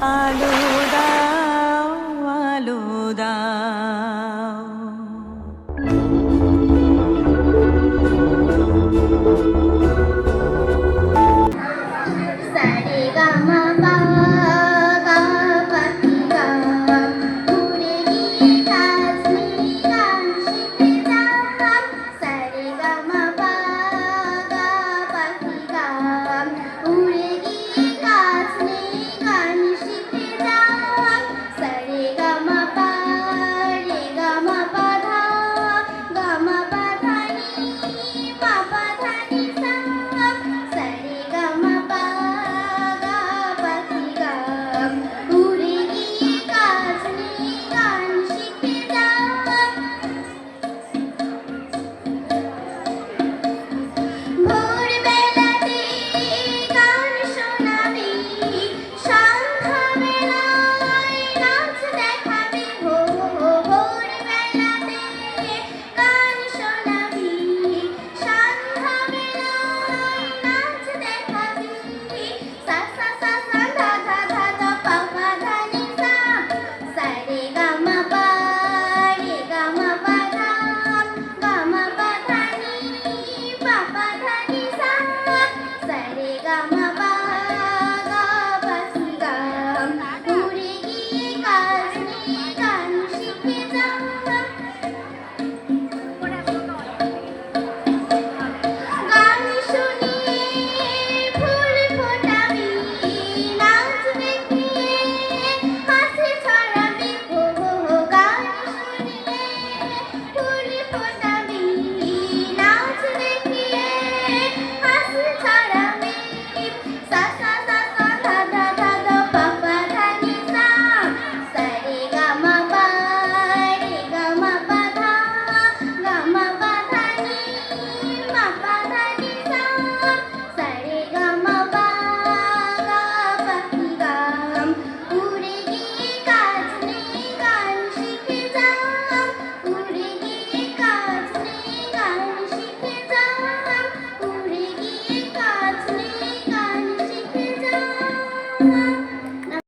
আলো দাও, আলো দাও। সারে গামা পা গা পাখি গা উড়ে গিয়ে কাশ্মীরি গান শিখে যাম। সারে গামা পা গা পাখি গা উড়ে গিয়ে কাশ্মীরি গান শিখে যাম। সারে গামা পা রে গামা পা ধা গামা পা ধা নি পা পা ধা নি সা। সারে গামা পা গা পাখি গা উড়ে গিয়ে কাশ্মীরি গান শিখে যাম। ভোরবেলাতে গান শোনাবি, সন্ধ্যাবেলায় নাচ দেখাবি। ভোরবেলাতে গান শোনাবি, সন্ধ্যাবেলায় নাচ দেখাবি। সা সা সা সা ধা ধা ধা ধা পা পা ধা নি সা। সারে গামা পা রে গামা পা ধা গামা পা ধা নি পা পা